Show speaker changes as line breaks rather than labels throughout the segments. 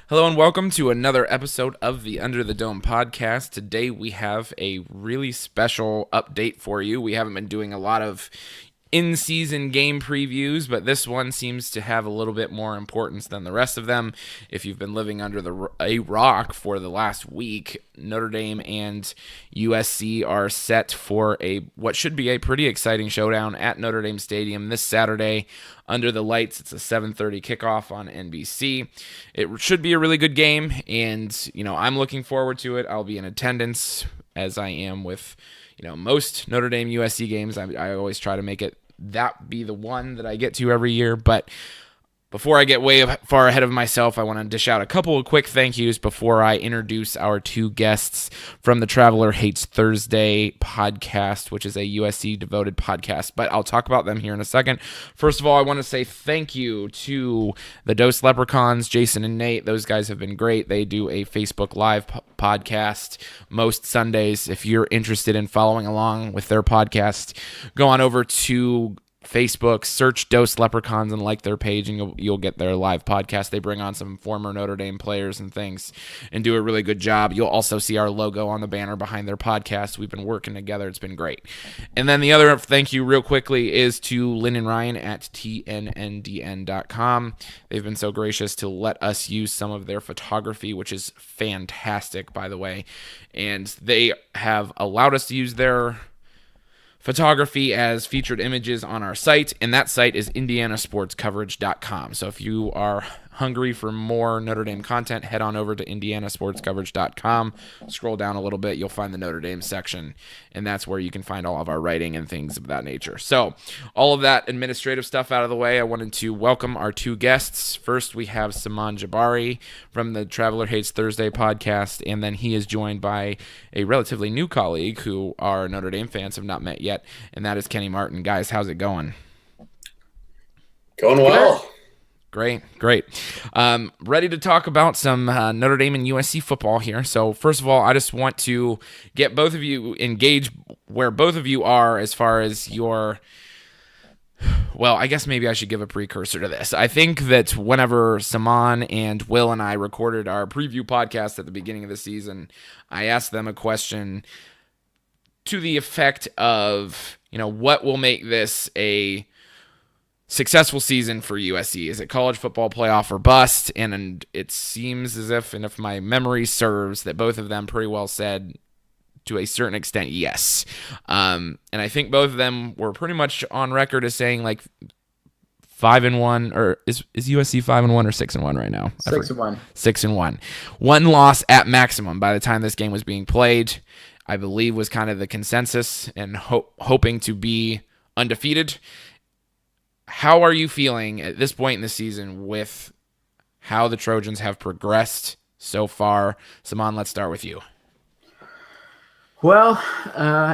Hello and welcome to another episode of the Under the Dome podcast. Today we have a really special update for you. We haven't been doing a lot of in-season game previews, but this one seems to have a little bit more importance than the rest of them. If you've been living under a rock for the last week, Notre Dame and USC are set for what should be a pretty exciting showdown at Notre Dame Stadium this Saturday under the lights. It's a 7:30 kickoff on NBC. It should be a really good game, and I'm looking forward to it. I'll be in attendance, as I am with most Notre Dame USC games. I always try to make it that be the one that I get to every year. But before I get way far ahead of myself, I want to dish out a couple of quick thank yous before I introduce our two guests from the Traveler Hates Thursday podcast, which is a USC devoted podcast. But I'll talk about them here in a second. First of all, I want to say thank you to the Dose Leprechauns, Jason and Nate. Those guys have been great. They do a Facebook Live podcast most Sundays. If you're interested in following along with their podcast, go on over to Facebook, search Dose Leprechauns and like their page, and you'll get their live podcast. They bring on some former Notre Dame players and things and do a really good job. You'll also see our logo on the banner behind their podcast. We've been working together. It's been great. And then the other thank you real quickly is to Lynn and Ryan at tnndn.com. They've been so gracious to let us use some of their photography, which is fantastic, by the way. And they have allowed us to use their photography as featured images on our site, and that site is indianasportscoverage.com. So if you are hungry for more Notre Dame content, head on over to indianasportscoverage.com. Scroll down a little bit, you'll find the Notre Dame section, and that's where you can find all of our writing and things of that nature. So all of that administrative stuff out of the way, I wanted to welcome our two guests. First, we have Saman Jabari from the Traveler Hates Thursday podcast, and then he is joined by a relatively new colleague who our Notre Dame fans have not met yet, and that is Kenny Martin. Guys, how's it going?
Going well.
Great. Ready to talk about some Notre Dame and USC football here. So first of all, I just want to get both of you engaged where both of you are as far as your... Well, I guess maybe I should give a precursor to this. I think that whenever Saman and Will and I recorded our preview podcast at the beginning of the season, I asked them a question to the effect of, what will make this a successful season for USC? Is it college football playoff or bust? And it seems as if, and if my memory serves, that both of them pretty well said to a certain extent yes. And I think both of them were pretty much on record as saying like 5-1, or is USC 5-1 or 6-1 right now?
6-1.
6-1. One loss at maximum by the time this game was being played, I believe, was kind of the consensus, and hoping to be undefeated. How are you feeling at this point in the season with how the Trojans have progressed so far? Saman, let's start with you.
Well,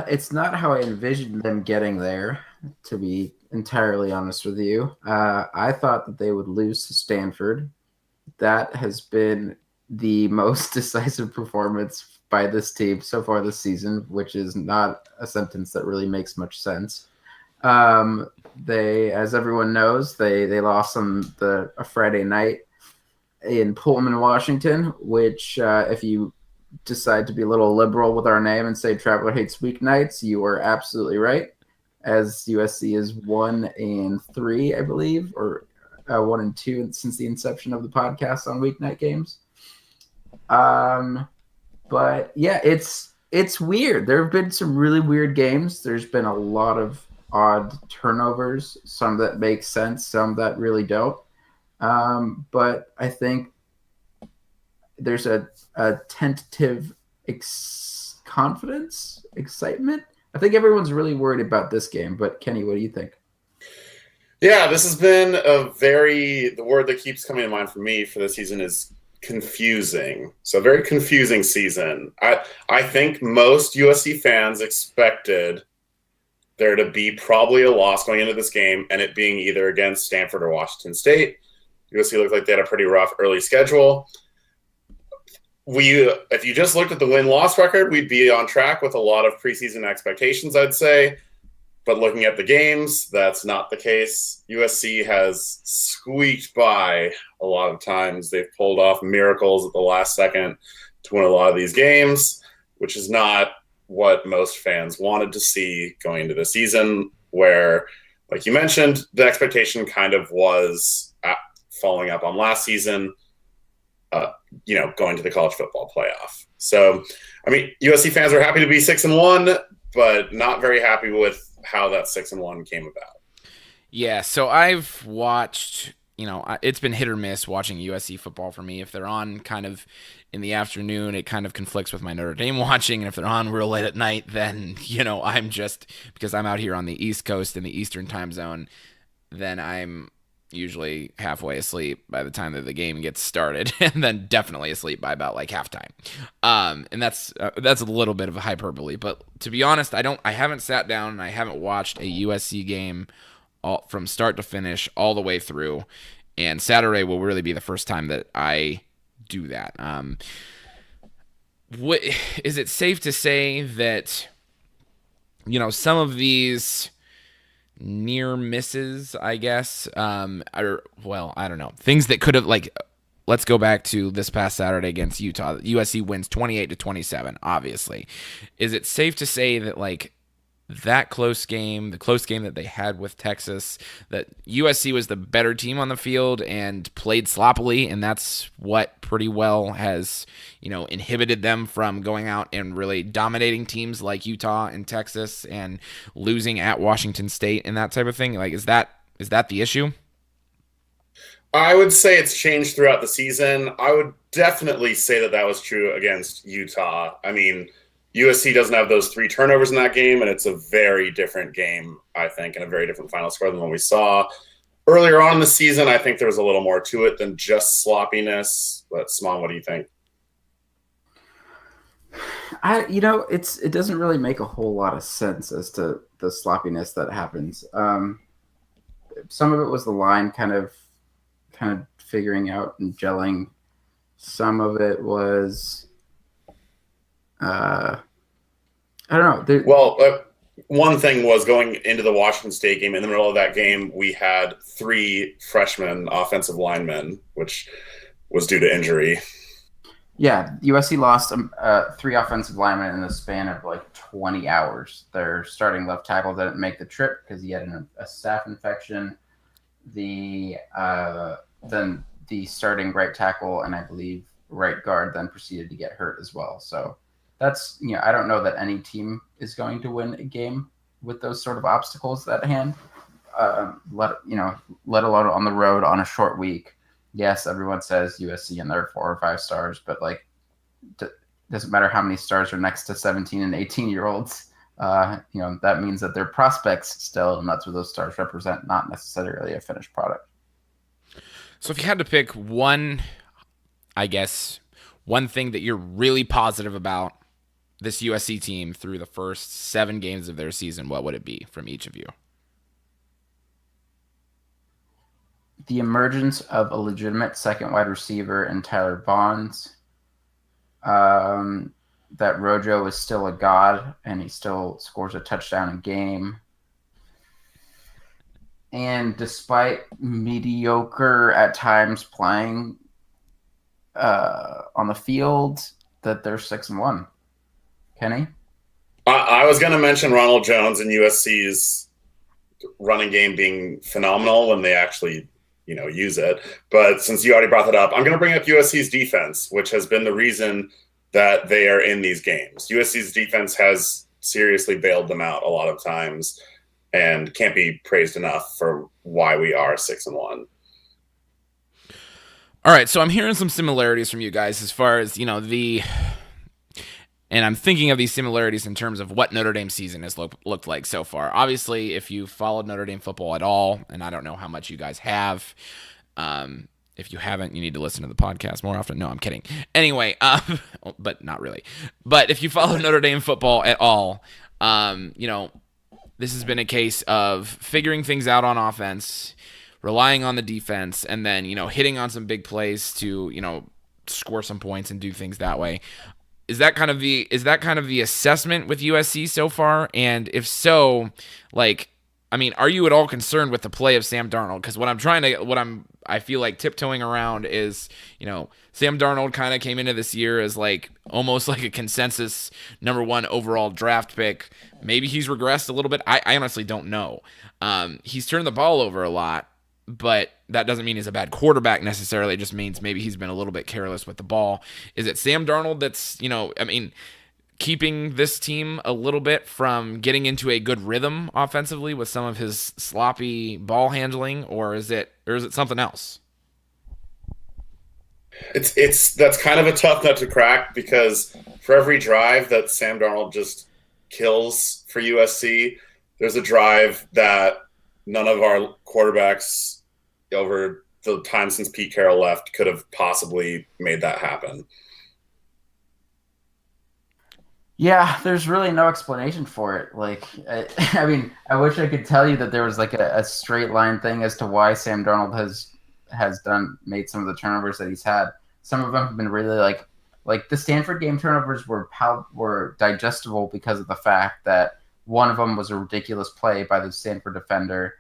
it's not how I envisioned them getting there, to be entirely honest with you. I thought that they would lose to Stanford. That has been the most decisive performance by this team so far this season, which is not a sentence that really makes much sense. They, as everyone knows, they lost on a Friday night in Pullman, Washington, which if you decide to be a little liberal with our name and say Traveler Hates Weeknights, you are absolutely right, as USC is 1-3, I believe, or 1-2 since the inception of the podcast on weeknight games. But yeah, it's weird. There have been some really weird games. There's been a lot of odd turnovers, some that make sense, some that really don't. But I think there's a tentative confidence, excitement. I think everyone's really worried about this game, but Kenny, what do you think?
Yeah, this has been the word that keeps coming to mind for me for this season is confusing. So a very confusing season. I think most USC fans expected there to be probably a loss going into this game, and it being either against Stanford or Washington State. USC looked like they had a pretty rough early schedule. If you just looked at the win-loss record, we'd be on track with a lot of preseason expectations, I'd say. But looking at the games, that's not the case. USC has squeaked by a lot of times. They've pulled off miracles at the last second to win a lot of these games, which is not what most fans wanted to see going into the season, where, like you mentioned, the expectation kind of was following up on last season, going to the college football playoff. So, I mean, USC fans are happy to be 6-1, but not very happy with how that 6-1 came about.
Yeah, so I've watched, it's been hit or miss watching USC football for me. If they're on kind of in the afternoon, it kind of conflicts with my Notre Dame watching. And if they're on real late at night, then, I'm just, because I'm out here on the East Coast in the Eastern time zone, then I'm usually halfway asleep by the time that the game gets started, and then definitely asleep by about like halftime. And that's a little bit of a hyperbole, but to be honest, I haven't sat down and I haven't watched a USC game from start to finish all the way through, and Saturday will really be the first time that I do that. What is it safe to say that some of these near misses, I guess, I don't know, things that could have, like, let's go back to this past Saturday against Utah. USC wins 28-27, obviously. Is it safe to say that, like, that close game, the close game that they had with Texas, that USC was the better team on the field and played sloppily, and that's what pretty well has, inhibited them from going out and really dominating teams like Utah and Texas and losing at Washington State and that type of thing? Like, is that the issue?
I would say it's changed throughout the season. I would definitely say that was true against Utah. I mean, USC doesn't have those 3 turnovers in that game, and it's a very different game, I think, and a very different final score than what we saw earlier on in the season. I think there was a little more to it than just sloppiness. But Sman, what do you think?
It doesn't really make a whole lot of sense as to the sloppiness that happens. Some of it was the line kind of figuring out and gelling. Some of it was I don't know.
One thing was going into the Washington State game. In the middle of that game, we had 3 freshman offensive linemen, which was due to injury.
Yeah, USC lost 3 offensive linemen in the span of like 20 hours. Their starting left tackle didn't make the trip because he had a staph infection. Then the starting right tackle and I believe right guard then proceeded to get hurt as well. So that's, I don't know that any team is going to win a game with those sort of obstacles at hand, let alone on the road on a short week. Yes, everyone says USC and their 4 or 5 stars, but doesn't matter how many stars are next to 17 and 18-year-olds. That means that they're prospects still, and that's what those stars represent, not necessarily a finished product.
So if you had to pick one thing that you're really positive about this USC team through the first 7 games of their season, what would it be from each of you?
The emergence of a legitimate second wide receiver in Tyler Bonds. That Rojo is still a god, and he still scores a touchdown a game. And despite mediocre at times playing on the field, that they're 6-1. Kenny?
I was going to mention Ronald Jones and USC's running game being phenomenal when they actually, use it. But since you already brought that up, I'm going to bring up USC's defense, which has been the reason that they are in these games. USC's defense has seriously bailed them out a lot of times and can't be praised enough for why we are 6-1.
All right, so I'm hearing some similarities from you guys as far as, and I'm thinking of these similarities in terms of what Notre Dame season has looked like so far. Obviously, if you followed Notre Dame football at all, and I don't know how much you guys have, if you haven't, you need to listen to the podcast more often. No, I'm kidding. Anyway, but not really. But if you follow Notre Dame football at all, this has been a case of figuring things out on offense, relying on the defense, and then, hitting on some big plays to, score some points and do things that way. is that kind of the assessment with USC so far? And if so, like, I mean, are you at all concerned with the play of Sam Darnold? Because I feel like tiptoeing around is, Sam Darnold kind of came into this year as like almost like a consensus number 1 overall draft pick. Maybe he's regressed a little bit. I honestly don't know. He's turned the ball over a lot, but that doesn't mean he's a bad quarterback necessarily. It just means maybe he's been a little bit careless with the ball. Is it Sam Darnold that's, keeping this team a little bit from getting into a good rhythm offensively with some of his sloppy ball handling, or is it something else?
That's kind of a tough nut to crack, because for every drive that Sam Darnold just kills for USC, there's a drive that none of our quarterbacks over the time since Pete Carroll left could have possibly made that happen.
Yeah, there's really no explanation for it. Like, I mean, I wish I could tell you that there was like a straight line thing as to why Sam Darnold has made some of the turnovers that he's had. Some of them have been really like the Stanford game turnovers were digestible because of the fact that one of them was a ridiculous play by the Stanford defender,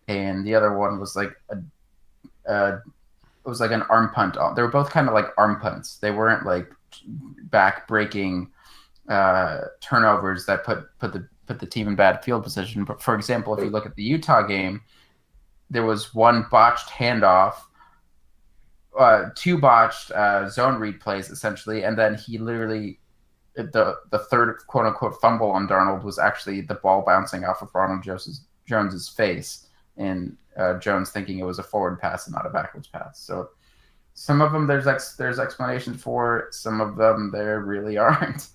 and the other one was like it was like an arm punt. They were both kind of like arm punts. They weren't like back breaking turnovers that put the team in bad field position. But for example, if you look at the Utah game, there was one botched handoff, 2 botched zone read plays essentially, and then he literally the third quote unquote fumble on Darnold was actually the ball bouncing off of Ronald Jones's face, and Jones thinking it was a forward pass and not a backwards pass. So some of them there's explanations for, some of them there really aren't.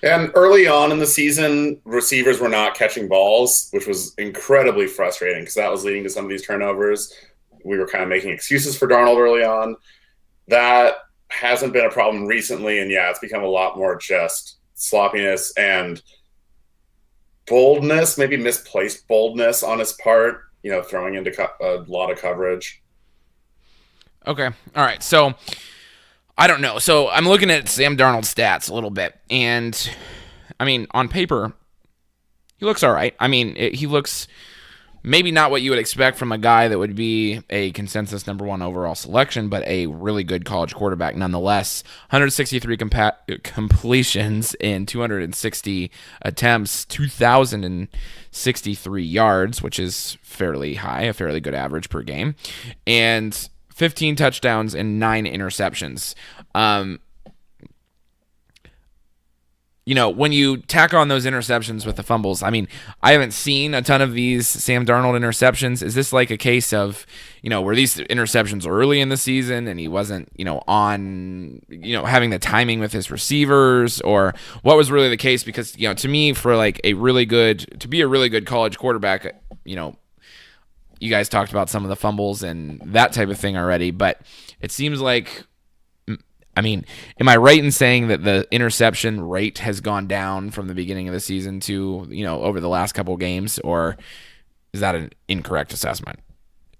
And early on in the season, receivers were not catching balls, which was incredibly frustrating because that was leading to some of these turnovers. We were kind of making excuses for Darnold early on. That hasn't been a problem recently, and yeah, it's become a lot more just sloppiness and boldness, maybe misplaced boldness on his part, throwing into a lot of coverage.
Okay. All right. So I don't know. So I'm looking at Sam Darnold's stats a little bit, and I mean, on paper, he looks all right. I mean, he looks maybe not what you would expect from a guy that would be a consensus number 1 overall selection, but a really good college quarterback nonetheless. 163 completions in 260 attempts, 2,063 yards, which is fairly high, a fairly good average per game, and 15 touchdowns and 9 interceptions. When you tack on those interceptions with the fumbles, I mean, I haven't seen a ton of these Sam Darnold interceptions. Is this like a case of, were these interceptions early in the season and he wasn't, on, having the timing with his receivers, or what was really the case? Because, to me, for like to be a really good college quarterback, you guys talked about some of the fumbles and that type of thing already, but it seems like, I mean, am I right in saying that the interception rate has gone down from the beginning of the season to, over the last couple of games, or is that an incorrect assessment?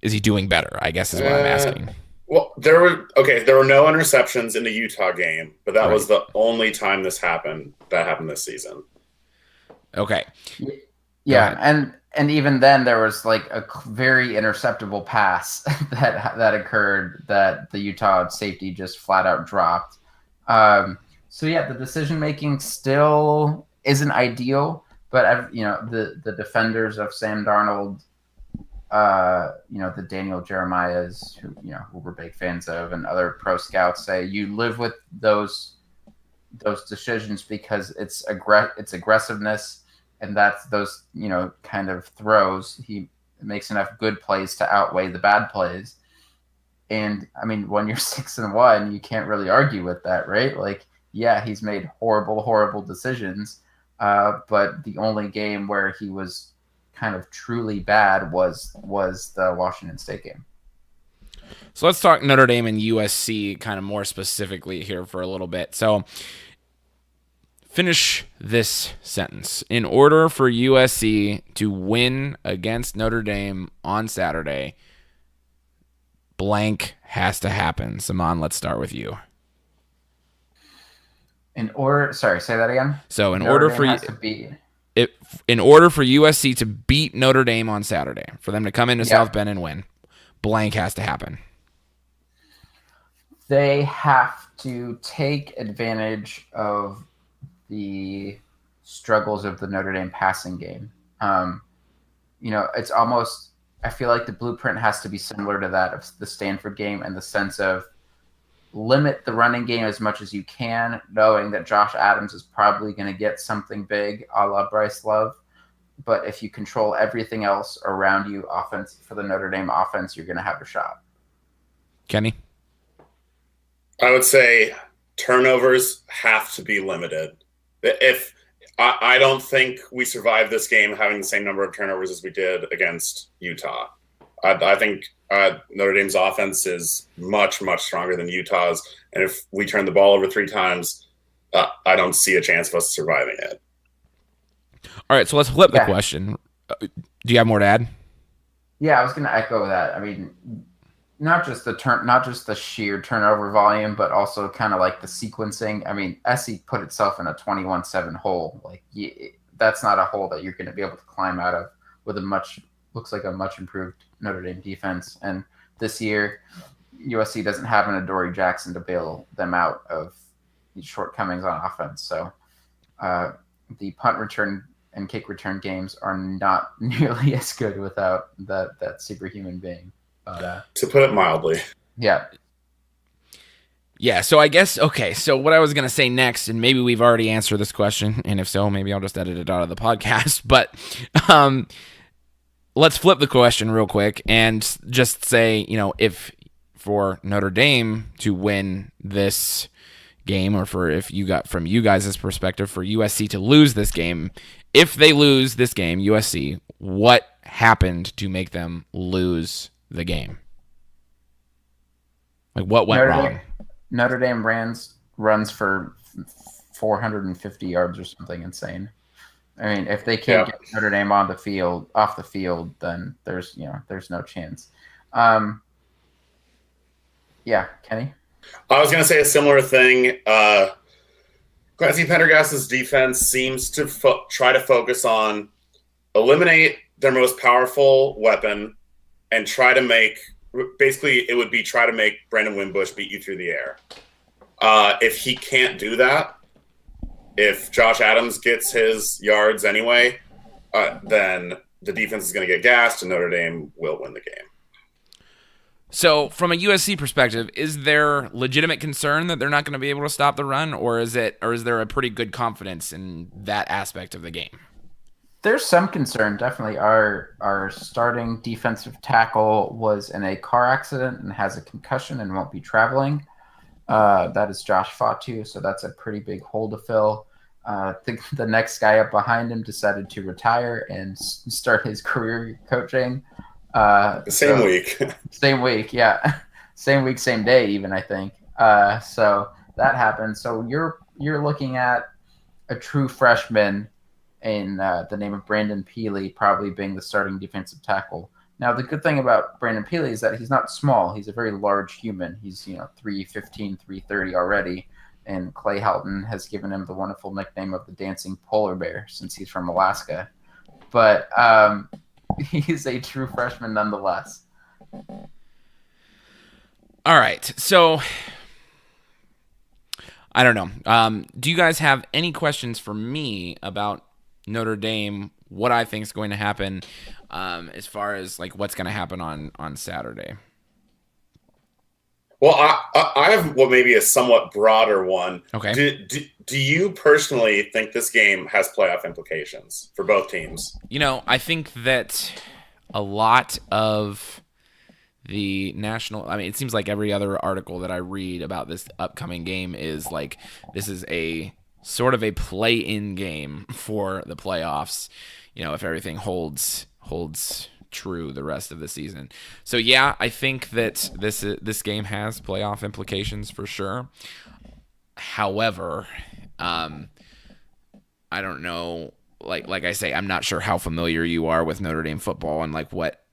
Is he doing better, I guess is what I'm asking.
Well, there were no interceptions in the Utah game, but that was the only time that happened this season.
Okay.
Yeah, and even then there was like a very interceptable pass that occurred that the Utah safety just flat out dropped. So yeah, the decision making still isn't ideal, but the defenders of Sam Darnold, the Daniel Jeremiahs, who we're big fans of, and other pro scouts say you live with those decisions because it's aggressiveness. And that's those, kind of throws. He makes enough good plays to outweigh the bad plays. And I mean, when you're 6-1, you can't really argue with that, right? Like, yeah, he's made horrible, horrible decisions. But the only game where he was kind of truly bad was the Washington State game.
So let's talk Notre Dame and USC kind of more specifically here for a little bit. So finish this sentence. In order for USC to win against Notre Dame on Saturday, blank has to happen. Saman, let's start with you.
Sorry, say that again.
So in
Notre
order
Dame
for
has to beat.
in order for USC to beat Notre Dame on Saturday, for them to come into South
Yep.
Bend and win, blank has to happen.
They have to take advantage of the struggles of the Notre Dame passing game. It's almost, I feel like the blueprint has to be similar to that of the Stanford game in the sense of limit the running game as much as you can, knowing that Josh Adams is probably going to get something big a la Bryce Love. But if you control everything else around you offense for the Notre Dame offense, you're going to have a shot.
Kenny?
I would say turnovers have to be limited. If I don't think we survive this game having the same number of turnovers as we did against Utah. I think Notre Dame's offense is much, much stronger than Utah's. And if we turn the ball over 3 times, I don't see a chance of us surviving it.
All right, so let's flip the question. Do you have more to add?
Yeah, I was going to echo that. I mean, not just the sheer turnover volume, but also kind of like the sequencing. I mean, SC put itself in a 21-7 hole. Like that's not a hole that you're going to be able to climb out of with looks like a much improved Notre Dame defense. And this year, USC doesn't have an Adoree Jackson to bail them out of these shortcomings on offense. So the punt return and kick return games are not nearly as good without that superhuman being.
To put it mildly.
Yeah.
Yeah, so I guess, okay, so what I was going to say next, and maybe we've already answered this question, and if so, maybe I'll just edit it out of the podcast, but let's flip the question real quick and just say, if for Notre Dame to win this game, or if you got from you guys' perspective, for USC to lose this game, if they lose this game, USC, what happened to make them lose the game? Like, what went wrong?
Notre Dame runs for 450 yards or something insane. I mean, if they can't get Notre Dame off the field, then there's no chance. Yeah, Kenny?
I was going to say a similar thing. Clancy Pendergast's defense seems to try to focus on eliminate their most powerful weapon and try to make Brandon Wimbush beat you through the air. If he can't do that, if Josh Adams gets his yards anyway, then the defense is going to get gassed and Notre Dame will win the game.
So from a USC perspective, is there legitimate concern that they're not going to be able to stop the run, or is there a pretty good confidence in that aspect of the game?
There's some concern, definitely. Our starting defensive tackle was in a car accident and has a concussion and won't be traveling. That is Josh Fatu, so that's a pretty big hole to fill. The next guy up behind him decided to retire and start his career coaching.
Same week.
Same week, yeah. Same week, same day even, I think. So that happened. So you're looking at a true freshman in the name of Brandon Peely probably being the starting defensive tackle. Now, the good thing about Brandon Peely is that he's not small. He's a very large human. He's 315, 330 already. And Clay Helton has given him the wonderful nickname of the dancing polar bear since he's from Alaska. But he's a true freshman nonetheless.
All right. So I don't know. Do you guys have any questions for me about Notre Dame, what I think is going to happen as far as like what's going to happen on Saturday?
Well, I have what maybe a somewhat broader one.
Okay.
Do you personally think this game has playoff implications for both teams?
I think that a lot of the it seems like every other article that I read about this upcoming game is like this is a sort of a play-in game for the playoffs, if everything holds true the rest of the season. So yeah, I think that this game has playoff implications for sure. However, I don't know, like I say, I'm not sure how familiar you are with Notre Dame football and like what,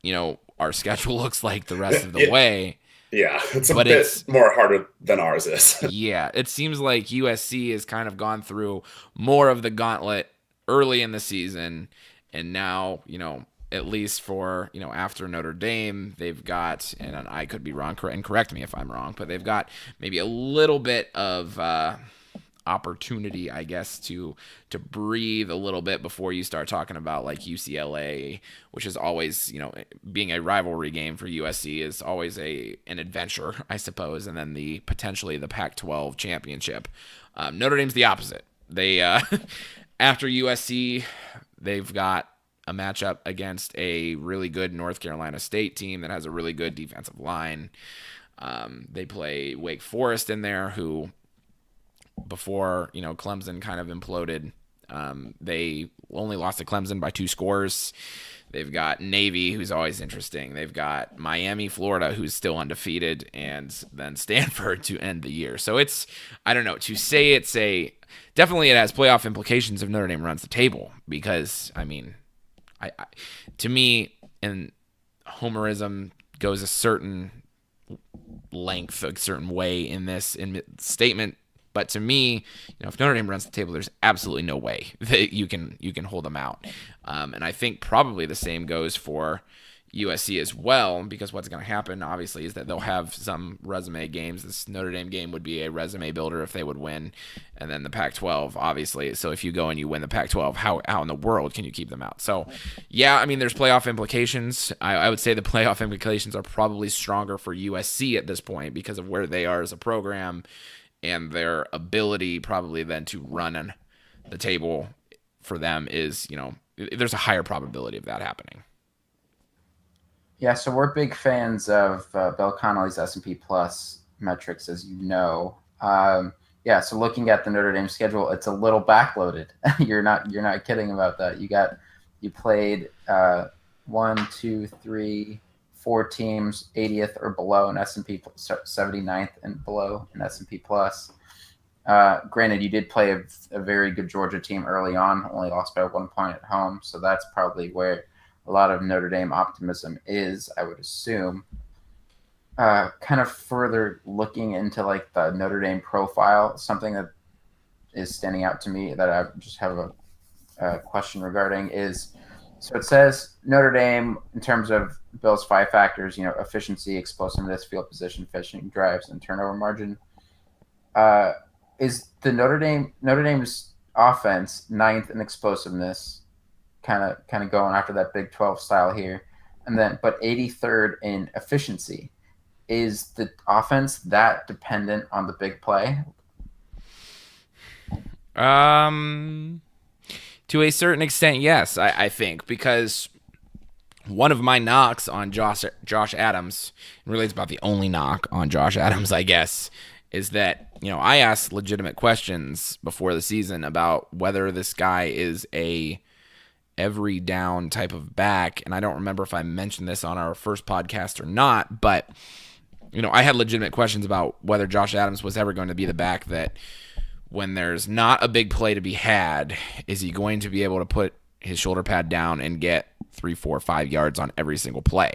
our schedule looks like the rest of the way.
Yeah, it's a bit more harder than ours is.
Yeah, it seems like USC has kind of gone through more of the gauntlet early in the season, and now, at least for, after Notre Dame, they've got, and I could be wrong, and correct me if I'm wrong, but they've got maybe a little bit of opportunity, I guess, to breathe a little bit before you start talking about like UCLA, which is always, being a rivalry game for USC is always an adventure, I suppose, and then potentially the Pac-12 championship. Notre Dame's the opposite. They after USC, they've got a matchup against a really good North Carolina State team that has a really good defensive line. They play Wake Forest in there, who before Clemson kind of imploded, they only lost to Clemson by 2 scores. They've got Navy, who's always interesting. They've got Miami, Florida, who's still undefeated, and then Stanford to end the year. So it's, I don't know, to say definitely it has playoff implications if Notre Dame runs the table, because I to me, and homerism goes a certain length, a certain way in this statement. But to me, if Notre Dame runs the table, there's absolutely no way that you can hold them out. And I think probably the same goes for USC as well, because what's going to happen, obviously, is that they'll have some resume games. This Notre Dame game would be a resume builder if they would win. And then the Pac-12, obviously. So if you go and you win the Pac-12, how in the world can you keep them out? So, yeah, there's playoff implications. I would say the playoff implications are probably stronger for USC at this point because of where they are as a program and their ability probably then to run on the table for them is, there's a higher probability of that happening.
Yeah, so we're big fans of Bill Connolly's S&P Plus metrics, as you know. So looking at the Notre Dame schedule, it's a little backloaded. You're not kidding about that. You played 1, 2, 3, 4 teams 80th or below in S&P, 79th and below in S&P Plus. Granted, you did play a very good Georgia team early on, only lost by 1 point at home, so that's probably where a lot of Notre Dame optimism is, I would assume. Kind of further looking into like the Notre Dame profile, something that is standing out to me that I just have a question regarding is, so it says Notre Dame, in terms of Bill's 5 factors, efficiency, explosiveness, field position, finishing drives, and turnover margin. Is the Notre Dame's offense 9th in explosiveness, kind of going after that Big 12 style here, but 83rd in efficiency. Is the offense that dependent on the big play?
To a certain extent, yes, I think, because one of my knocks on Josh Adams, and really it's about the only knock on Josh Adams, I guess, is that, I asked legitimate questions before the season about whether this guy is a every down type of back, and I don't remember if I mentioned this on our first podcast or not, but, I had legitimate questions about whether Josh Adams was ever going to be the back that, when there's not a big play to be had, is he going to be able to put his shoulder pad down and get 3, 4, 5 yards on every single play?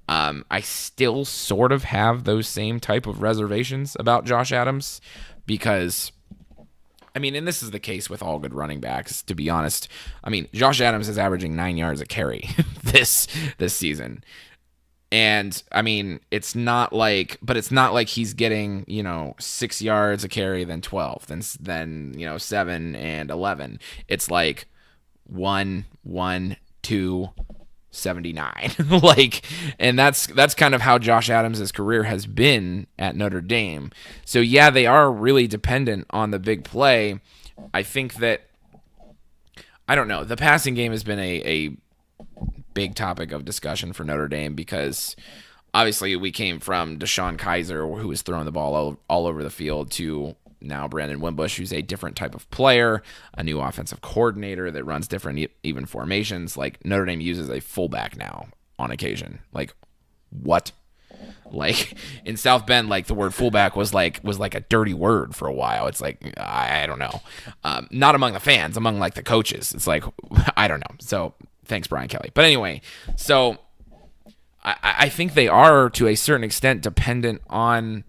I still sort of have those same type of reservations about Josh Adams because, and this is the case with all good running backs, to be honest. Josh Adams is averaging 9 yards a carry this season. And it's not like he's getting, 6 yards a carry, then 12, then 7 and 11. It's like 1, 1, 2, 79. And that's kind of how Josh Adams' career has been at Notre Dame. So yeah, they are really dependent on the big play. I think that, I don't know, the passing game has been a big topic of discussion for Notre Dame because obviously we came from Deshaun Kaiser, who was throwing the ball all over the field, to now Brandon Wimbush, who's a different type of player, a new offensive coordinator that runs different even formations. Like, Notre Dame uses a fullback now on occasion. Like, what? Like, in South Bend, like, the word fullback was like a dirty word for a while. It's like, I don't know. Not among the fans, among like the coaches. It's like, I don't know. So thanks, Brian Kelly. But anyway, so I think they are to a certain extent dependent on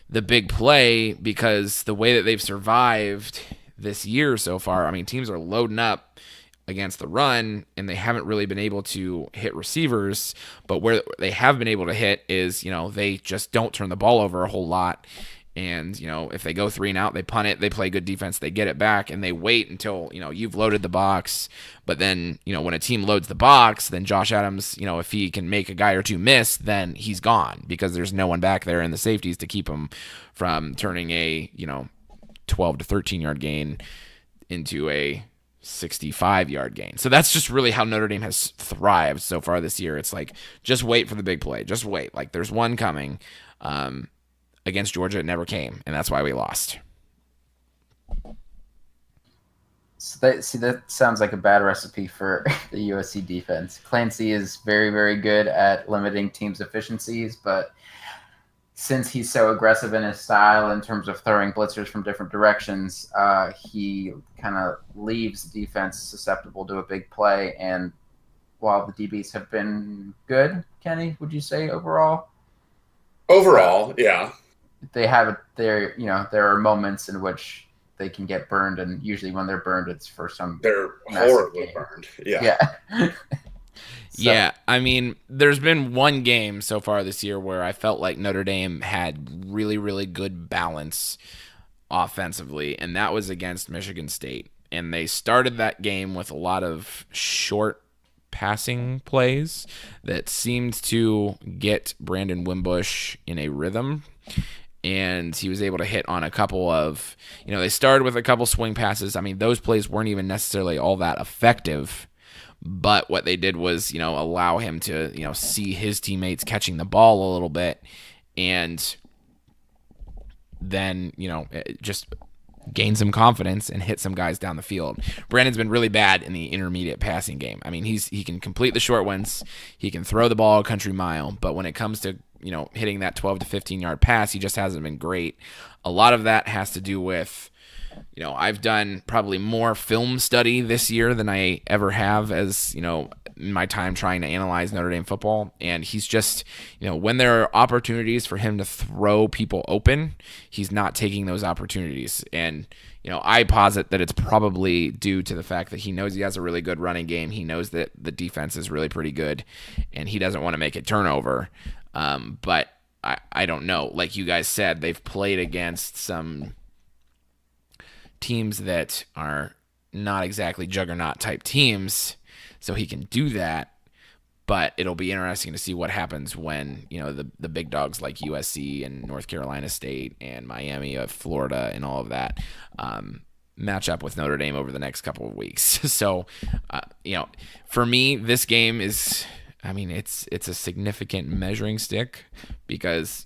the big play because the way that they've survived this year so far, I mean, teams are loading up against the run and they haven't really been able to hit receivers, but where they have been able to hit is, they just don't turn the ball over a whole lot. And, if they go 3 and out, they punt it, they play good defense, they get it back, and they wait until, you've loaded the box. But then, when a team loads the box, then Josh Adams, if he can make a guy or two miss, then he's gone because there's no one back there in the safeties to keep him from turning a, 12 to 13-yard gain into a 65-yard gain. So that's just really how Notre Dame has thrived so far this year. It's like, just wait for the big play. Just wait. Like, there's one coming. Against Georgia, it never came, and that's why we lost.
So that sounds like a bad recipe for the USC defense. Clancy is very, very good at limiting teams' efficiencies, but since he's so aggressive in his style in terms of throwing blitzers from different directions, he kind of leaves the defense susceptible to a big play. And while the DBs have been good, Kenny, would you say overall?
Overall, yeah.
They have there are moments in which they can get burned, and usually when they're burned, it's for some.
They're horribly burned. Yeah.
Yeah, I mean, there's been one game so far this year where I felt like Notre Dame had really, really good balance offensively, and that was against Michigan State. And they started that game with a lot of short passing plays that seemed to get Brandon Wimbush in a rhythm. And he was able to hit on a couple of, they started with a couple swing passes. I mean, those plays weren't even necessarily all that effective, but what they did was, allow him to, see his teammates catching the ball a little bit and then, just gain some confidence and hit some guys down the field. Brandon's been really bad in the intermediate passing game. I mean, he can complete the short ones, he can throw the ball a country mile, but when it comes to hitting that 12 to 15-yard pass, he just hasn't been great. A lot of that has to do with, I've done probably more film study this year than I ever have as, in my time trying to analyze Notre Dame football. And he's just, when there are opportunities for him to throw people open, he's not taking those opportunities. And, I posit that it's probably due to the fact that he knows he has a really good running game. He knows that the defense is really pretty good, and he doesn't want to make a turnover. But I don't know. Like you guys said, they've played against some teams that are not exactly juggernaut type teams, so he can do that. But it'll be interesting to see what happens when, the big dogs like USC and North Carolina State and Miami of Florida and all of that match up with Notre Dame over the next couple of weeks. So, for me, this game is, I mean, it's a significant measuring stick because,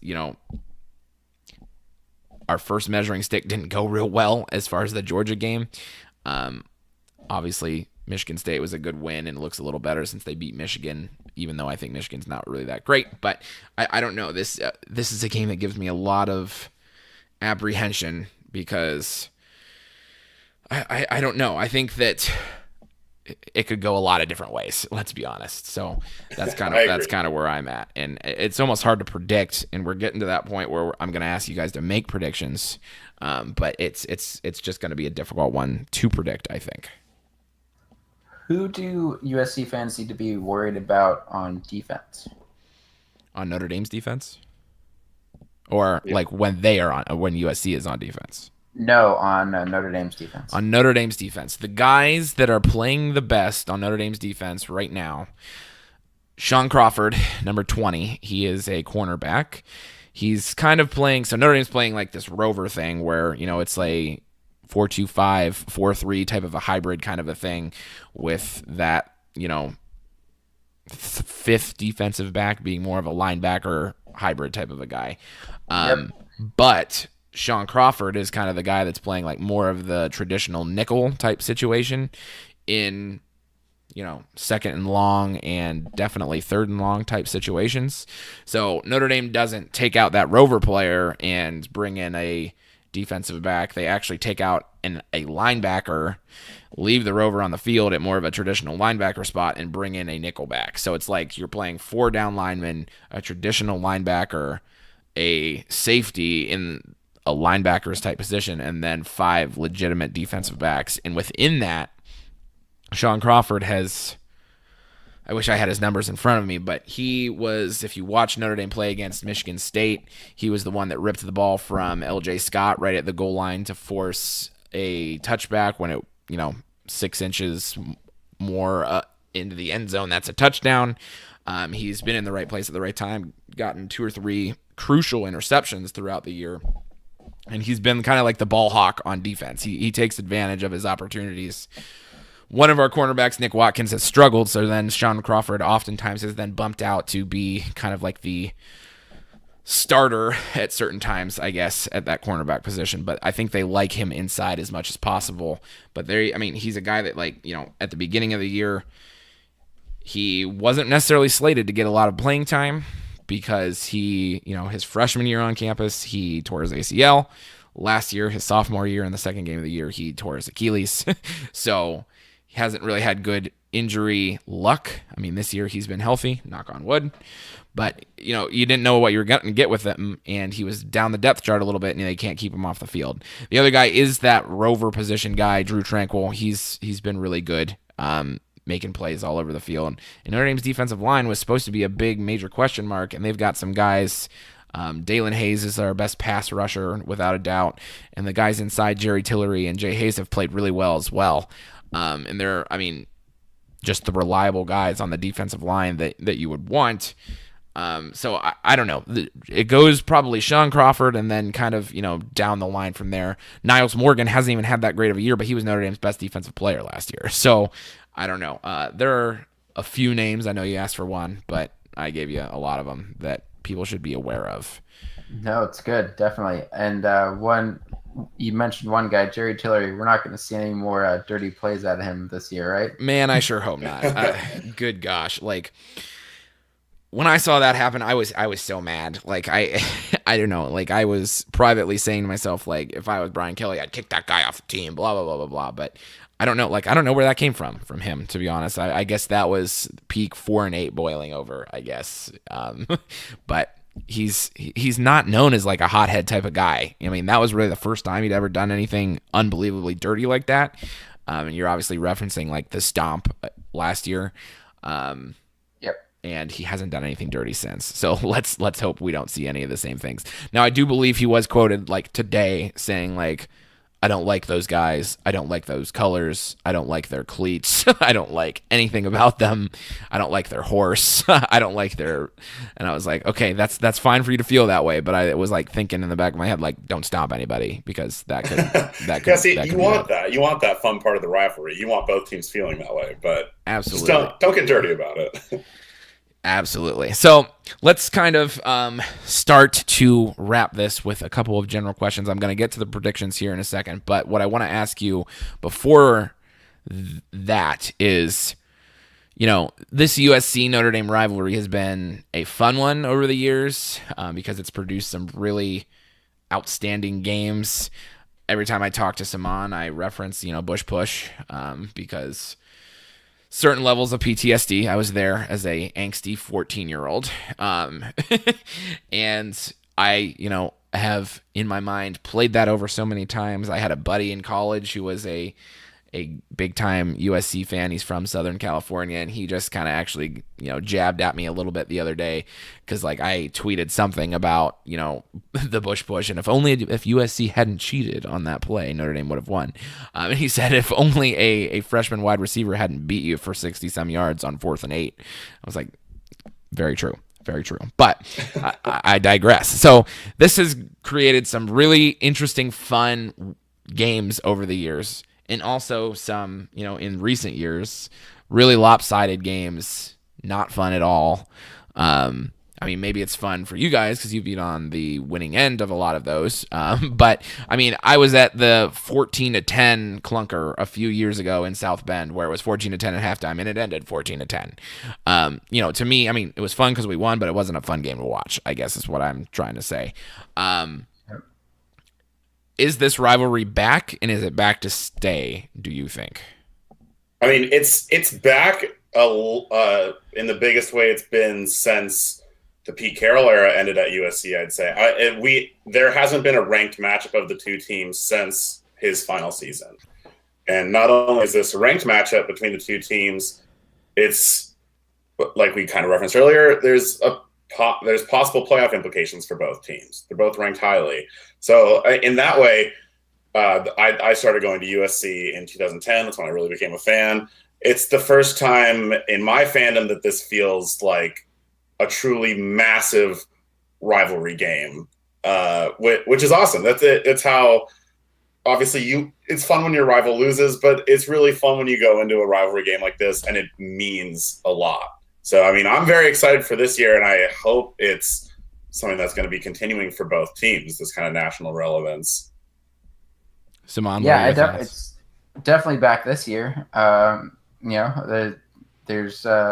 our first measuring stick didn't go real well as far as the Georgia game. Obviously, Michigan State was a good win and looks a little better since they beat Michigan, even though I think Michigan's not really that great. But I don't know. This is a game that gives me a lot of apprehension because I don't know. I think that it could go a lot of different ways. Let's be honest. So that's kind of where I'm at, and it's almost hard to predict. And we're getting to that point where I'm going to ask you guys to make predictions, but it's just going to be a difficult one to predict, I think.
Who do USC fans need to be worried about on defense?
On Notre Dame's defense, or like when USC is on defense?
No, on Notre Dame's defense.
On Notre Dame's defense. The guys that are playing the best on Notre Dame's defense right now, Sean Crawford, number 20. He is a cornerback. He's kind of playing, so Notre Dame's playing like this rover thing where, it's a 4-2-5, 4-3 type of a hybrid kind of a thing with that, fifth defensive back being more of a linebacker hybrid type of a guy. But Sean Crawford is kind of the guy that's playing like more of the traditional nickel type situation in, second and long and definitely third and long type situations. So Notre Dame doesn't take out that rover player and bring in a defensive back. They actually take out a linebacker, leave the rover on the field at more of a traditional linebacker spot, and bring in a nickel back. So it's like you're playing 4 down linemen, a traditional linebacker, a safety in a linebacker's type position, and then 5 legitimate defensive backs. And within that, Sean Crawford has, I wish I had his numbers in front of me, but he was, if you watch Notre Dame play against Michigan State, he was the one that ripped the ball from LJ Scott right at the goal line to force a touchback when it, 6 inches more into the end zone. That's a touchdown. He's been in the right place at the right time, gotten 2 or 3 crucial interceptions throughout the year. And he's been kind of like the ball hawk on defense. He takes advantage of his opportunities. One of our cornerbacks, Nick Watkins, has struggled, so then Sean Crawford oftentimes has then bumped out to be kind of like the starter at certain times, I guess, at that cornerback position. But I think they like him inside as much as possible. But he's a guy that, at the beginning of the year, he wasn't necessarily slated to get a lot of playing time because he, his freshman year on campus, he tore his ACL. Last year, his sophomore year, in the second game of the year, he tore his Achilles. So he hasn't really had good injury luck. This year he's been healthy, knock on wood. But, you didn't know what you were going to get with him, and he was down the depth chart a little bit, and they can't keep him off the field. The other guy is that rover position guy, Drew Tranquil. He's been really good, making plays all over the field. And Notre Dame's defensive line was supposed to be a big major question mark, and they've got some guys. Dalen Hayes is our best pass rusher, without a doubt. And the guys inside, Jerry Tillery and Jay Hayes, have played really well as well. And they're, just the reliable guys on the defensive line that you would want. So I don't know. It goes probably Sean Crawford and then kind of, down the line from there. Niles Morgan hasn't even had that great of a year, but he was Notre Dame's best defensive player last year. So I don't know. There are a few names. I know you asked for one, but I gave you a lot of them that people should be aware of.
No, it's good, definitely. And you mentioned one guy, Jerry Tillery. We're not going to see any more dirty plays out of him this year, right?
Man, I sure hope not. Good gosh, when I saw that happen, I was so mad. I don't know. I was privately saying to myself, if I was Brian Kelly, I'd kick that guy off the team. Blah blah blah blah blah. But I don't know. I don't know where that came from him, to be honest. I guess that was peak 4-8 boiling over, I guess. But he's not known as a hothead type of guy. That was really the first time he'd ever done anything unbelievably dirty like that. And you're obviously referencing the stomp last year.
Yep.
And he hasn't done anything dirty since. So let's hope we don't see any of the same things. Now, I do believe he was quoted today saying I don't like those guys. I don't like those colors. I don't like their cleats. I don't like anything about them. I don't like their horse. I don't like their. And I was like, okay, that's fine for you to feel that way. But I was thinking in the back of my head, don't stomp anybody, because that could.
Yeah, see, you want that. You want that fun part of the rivalry. You want both teams feeling that way. But
absolutely,
just don't get dirty about it.
Absolutely. So let's kind of start to wrap this with a couple of general questions. I'm going to get to the predictions here in a second, but what I want to ask you before that is, this USC Notre Dame rivalry has been a fun one over the years because it's produced some really outstanding games. Every time I talk to Saman, I reference, Bush Push because certain levels of PTSD. I was there as a angsty 14-year-old. And I, have in my mind played that over so many times. I had a buddy in college who was a big-time USC fan. He's from Southern California, and he just kind of actually, jabbed at me a little bit the other day because, I tweeted something about, the Bush Push, and if USC hadn't cheated on that play, Notre Dame would have won. And he said if only a freshman wide receiver hadn't beat you for 60-some yards on 4th and 8. I was like, very true. Very true. But I digress. So this has created some really interesting, fun games over the years. And also some, in recent years, really lopsided games, not fun at all. Maybe it's fun for you guys because you've been on the winning end of a lot of those. But I was at the 14-10 clunker a few years ago in South Bend where it was 14-10 at halftime and it ended 14-10. To me, it was fun because we won, but it wasn't a fun game to watch, I guess is what I'm trying to say. is this rivalry back, and is it back to stay, do you think?
I mean, it's back in the biggest way it's been since the Pete Carroll era ended at USC, I'd say. There hasn't been a ranked matchup of the two teams since his final season. And not only is this a ranked matchup between the two teams, it's, like we kind of referenced earlier, there's possible playoff implications for both teams. They're both ranked highly. So in that way, I started going to USC in 2010. That's when I really became a fan. It's the first time in my fandom that this feels like a truly massive rivalry game, which is awesome. That's it. It's how, obviously, it's fun when your rival loses, but it's really fun when you go into a rivalry game like this and it means a lot. So, I mean, I'm very excited for this year, and I hope it's something that's going to be continuing for both teams, this kind of national relevance.
Simon,
yeah, it's definitely back this year. There's no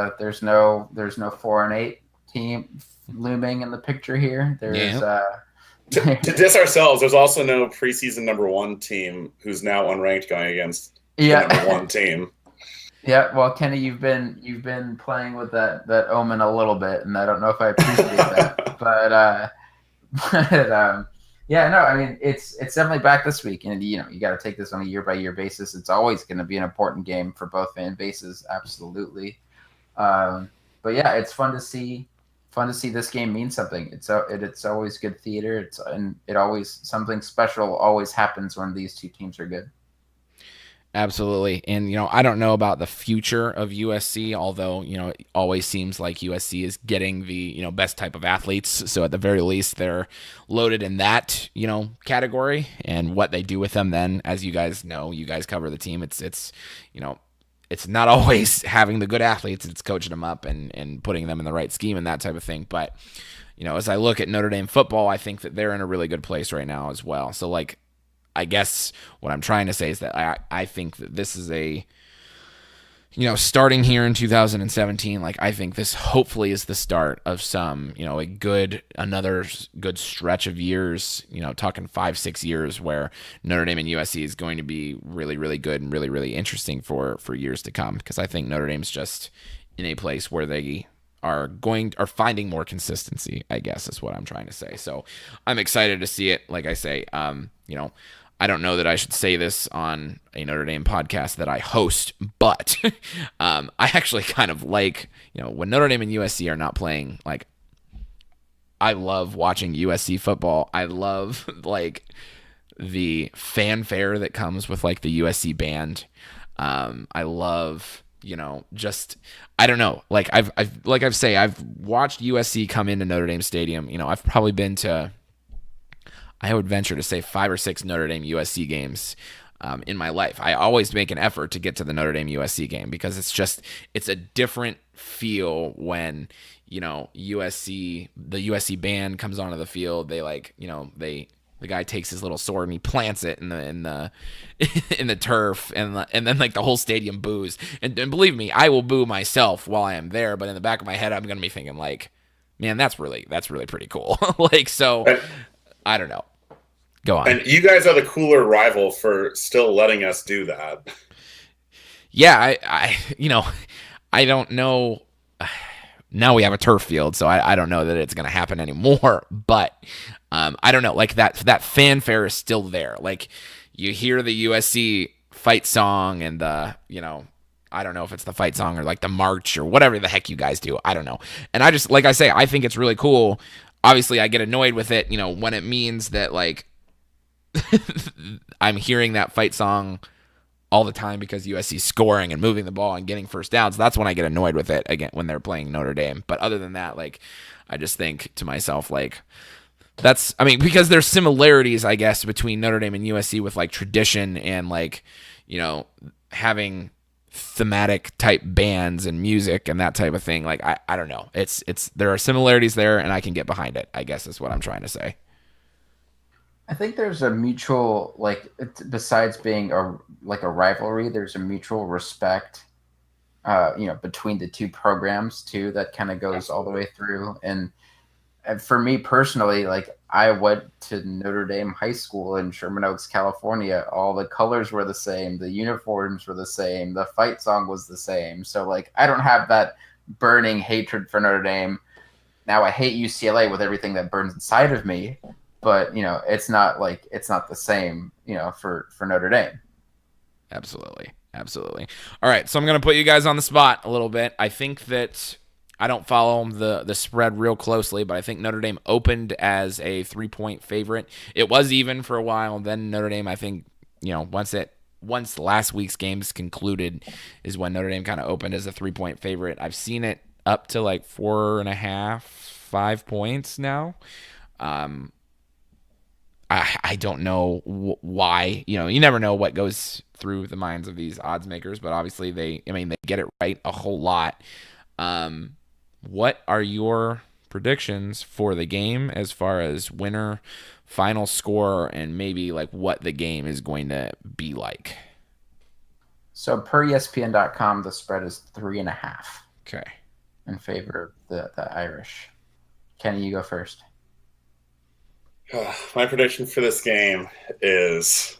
4-8 team looming in the picture here. There's
to diss ourselves, there's also no preseason number 1 team who's now unranked going against the number 1 team.
Yeah, well, Kenny, you've been playing with that omen a little bit, and I don't know if I appreciate that, but yeah, no, I mean it's definitely back this week, and you got to take this on a year by year basis. It's always going to be an important game for both fan bases, absolutely. But yeah, it's fun to see this game mean something. It's always good theater. It always, something special always happens when these two teams are good.
Absolutely. And, I don't know about the future of USC, although, it always seems like USC is getting the, best type of athletes. So at the very least, they're loaded in that, category. And what they do with them then, as you guys know, you guys cover the team, it's not always having the good athletes. It's coaching them up and putting them in the right scheme and that type of thing. But, as I look at Notre Dame football, I think that they're in a really good place right now as well. So, I guess what I'm trying to say is that I think that this is starting here in 2017, I think this hopefully is the start of some, another good stretch of years, talking 5-6 years where Notre Dame and USC is going to be really, really good and really, really interesting for years to come. Because I think Notre Dame's just in a place where they are finding more consistency, I guess is what I'm trying to say. So I'm excited to see it. Like I say, I don't know that I should say this on a Notre Dame podcast that I host, but I actually kind of like, when Notre Dame and USC are not playing, I love watching USC football. I love, the fanfare that comes with, the USC band. I love, I don't know. I've watched USC come into Notre Dame Stadium. I've probably been to, I would venture to say 5 or 6 Notre Dame USC games in my life. I always make an effort to get to the Notre Dame USC game because it's a different feel when, the USC band comes onto the field. They the guy takes his little sword and he plants it in the in the turf, and then the whole stadium boos. And believe me, I will boo myself while I am there, but in the back of my head, I'm gonna be thinking man, that's really pretty cool. So I don't know. Go on.
And you guys are the cooler rival for still letting us do that.
Yeah, I don't know. Now we have a turf field, so I don't know that it's going to happen anymore. But I don't know. That fanfare is still there. You hear the USC fight song and the, I don't know if it's the fight song or the march or whatever the heck you guys do. I don't know. And I just, like I say, I think it's really cool. Obviously, I get annoyed with it, when it means that, I'm hearing that fight song all the time because USC's scoring and moving the ball and getting first downs. That's when I get annoyed with it, again, when they're playing Notre Dame. But other than that, I just think to myself, because there's similarities, I guess, between Notre Dame and USC with, tradition and, having thematic type bands and music and that type of thing. I don't know. There are similarities there, and I can get behind it, I guess is what I'm trying to say.
I think there's a mutual, besides being a rivalry, there's a mutual respect, between the two programs too, that kind of goes all the way through. And And for me personally, like I went to Notre Dame High School in Sherman Oaks, California. All the colors were the same, the uniforms were the same, the fight song was the same. So like I don't have that burning hatred for Notre Dame. Now I hate UCLA with everything that burns inside of me, but it's not the same, for Notre Dame.
Absolutely. All right, so I'm going to put you guys on the spot a little bit. I think that I don't follow the spread real closely, but I think Notre Dame opened as a 3-point favorite. It was even for a while. Then Notre Dame, I think, once last week's games concluded is when Notre Dame kind of opened as a 3-point favorite. I've seen it up to like 4.5, 5 points now. I don't know why. You never know what goes through the minds of these odds makers, but obviously they get it right a whole lot. What are your predictions for the game as far as winner, final score, and maybe like what the game is going to be like?
So per ESPN.com, the spread is 3.5.
Okay.
In favor of the Irish. Kenny, you go first.
My prediction for this game is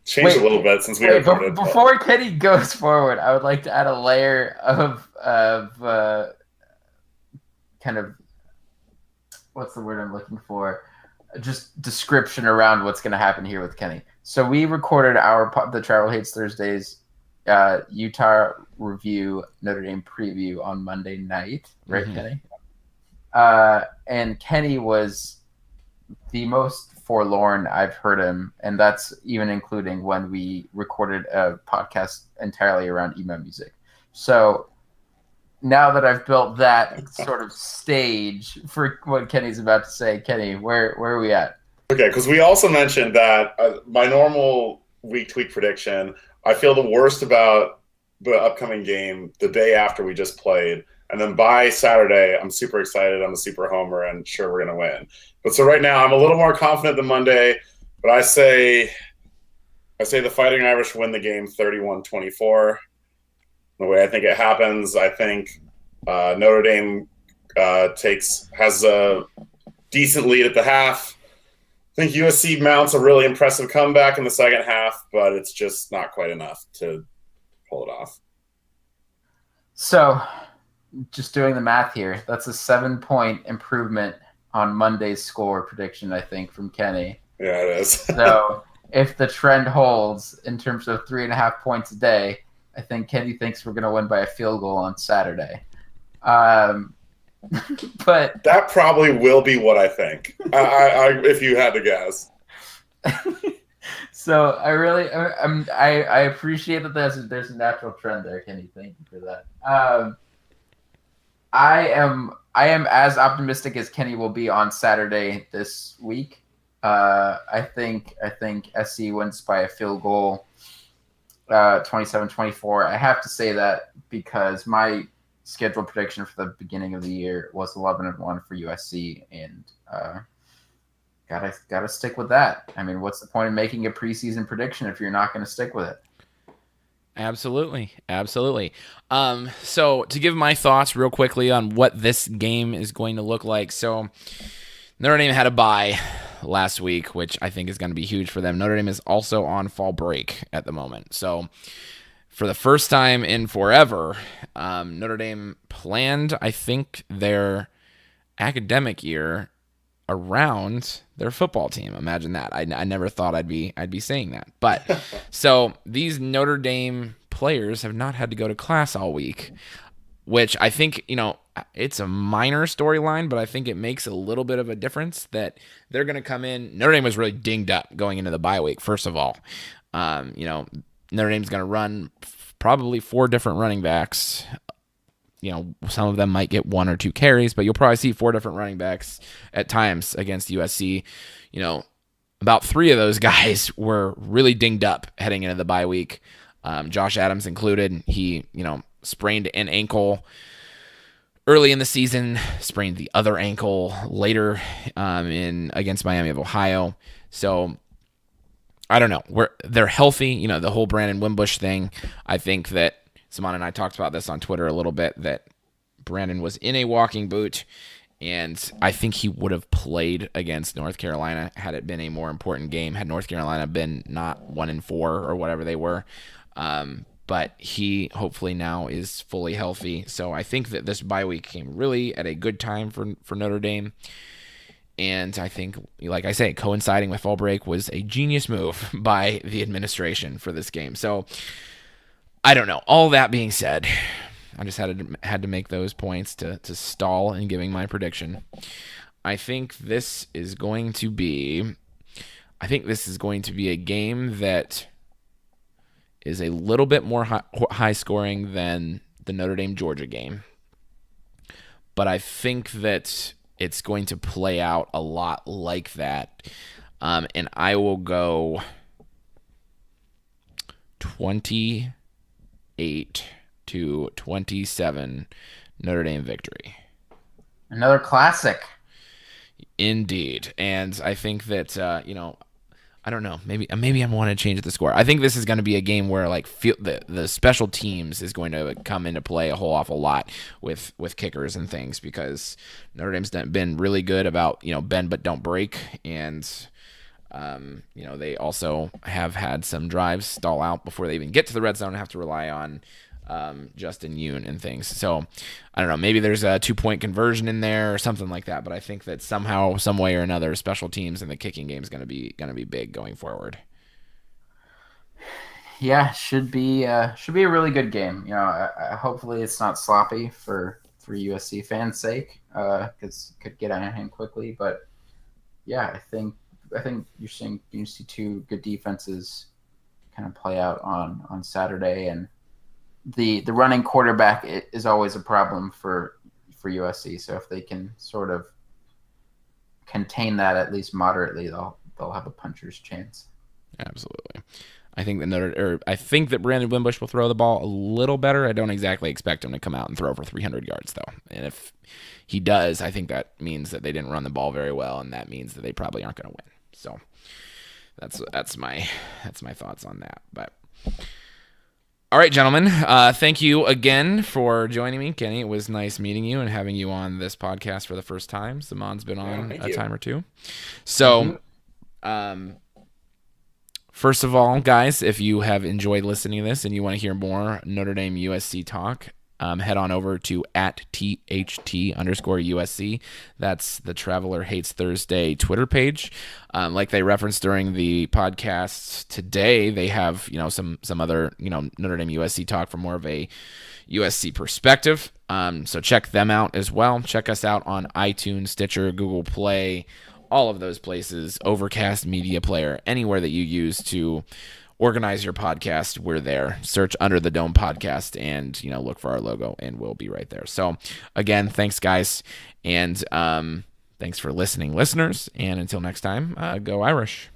changed a little bit since we recorded.
Before Kenny goes forward, I would like to add a layer of kind of, what's the word I'm looking for? Just description around what's going to happen here with Kenny. So we recorded the Travel Hates Thursdays Utah review, Notre Dame preview on Monday night, right, Kenny? And Kenny was the most forlorn I've heard him, and that's even including when we recorded a podcast entirely around emo music. So now that I've built that sort of stage for what Kenny's about to say, Kenny, where are we at?
Okay, because we also mentioned that my normal week-to-week prediction, I feel the worst about the upcoming game the day after we just played. And then by Saturday, I'm super excited. I'm a super homer and sure we're going to win. But so right now, I'm a little more confident than Monday. But I say the Fighting Irish win the game 31-24. The way I think it happens, I think Notre Dame has a decent lead at the half. I think USC mounts a really impressive comeback in the second half, but it's just not quite enough to pull it off.
So, just doing the math here, that's a 7-point improvement on Monday's score prediction, I think, from Kenny.
Yeah, it is.
So, if the trend holds in terms of 3.5 points a day, I think Kenny thinks we're going to win by a field goal on Saturday. But
that probably will be what I think. If you had to guess.
So I appreciate that there's a natural trend there, Kenny. Thank you for that. I am as optimistic as Kenny will be on Saturday this week. I think SC wins by a field goal, 27-24. I have to say that because my schedule prediction for the beginning of the year was 11-1 for USC, and gotta stick with that. I mean, what's the point of making a preseason prediction if you're not going to stick with it?
Absolutely. So to give my thoughts real quickly on what this game is going to look like. So Notre Dame had a bye last week, which I think is going to be huge for them. Notre Dame is also on fall break at the moment. So for the first time in forever, Notre Dame planned, I think, their academic year around their football team. Imagine that. I never thought I'd be saying that. But so these Notre Dame players have not had to go to class all week, which I think, it's a minor storyline, but I think it makes a little bit of a difference that they're going to come in. Notre Dame was really dinged up going into the bye week, first of all. Notre Dame's going to run probably 4 different running backs. Some of them might get 1 or 2 carries, but you'll probably see 4 different running backs at times against USC. About 3 of those guys were really dinged up heading into the bye week. Josh Adams included. He, sprained an ankle early in the season, sprained the other ankle later against Miami of Ohio. So I don't know. They're healthy. The whole Brandon Wimbush thing. I think that Simon and I talked about this on Twitter a little bit, that Brandon was in a walking boot And I think he would have played against North Carolina had it been a more important game, had North Carolina been not 1-4 or whatever they were. But he hopefully now is fully healthy. So I think that this bye week came really at a good time for Notre Dame. And I think, like I say, coinciding with fall break was a genius move by the administration for this game. So I don't know. All that being said, I just had to make those points to stall in giving my prediction. I think this is going to be a game that is a little bit more high scoring than the Notre Dame Georgia game. But I think that it's going to play out a lot like that. And I will go 28-27 Notre Dame victory.
Another classic.
Indeed. And I think that, I don't know. Maybe I want to change the score. I think this is going to be a game where the special teams is going to come into play a whole awful lot with kickers and things, because Notre Dame's been really good about bend but don't break, and they also have had some drives stall out before they even get to the red zone and have to rely on Justin Yoon and things. So I don't know, maybe there's a 2-point conversion in there or something like that, but I think that somehow, some way or another, special teams and the kicking game is going to be big going forward.
Yeah, should be a really good game. Hopefully it's not sloppy for USC fans' sake, because it could get out of hand quickly. But yeah, I think you're seeing two good defenses kind of play out on Saturday, and the running quarterback is always a problem for USC. So if they can sort of contain that at least moderately, they'll have a puncher's chance.
Absolutely. I think that Brandon Wimbush will throw the ball a little better. I don't exactly expect him to come out and throw for 300 yards though. And if he does, I think that means that they didn't run the ball very well, and that means that they probably aren't going to win. So that's my thoughts on that. But all right, gentlemen, thank you again for joining me. Kenny, it was nice meeting you and having you on this podcast for the first time. Simon's been on a time or two. So, first of all, guys, if you have enjoyed listening to this and you want to hear more Notre Dame USC talk, head on over to @THT_USC. That's the Traveler Hates Thursday Twitter page. Like they referenced during the podcast today, they have some other Notre Dame USC talk from more of a USC perspective. So check them out as well. Check us out on iTunes, Stitcher, Google Play, all of those places, Overcast, Media Player, anywhere that you use to organize your podcast, we're there. Search Under the Dome Podcast and look for our logo, and we'll be right there. So again, thanks guys, and thanks for listening, listeners, and until next time, go Irish.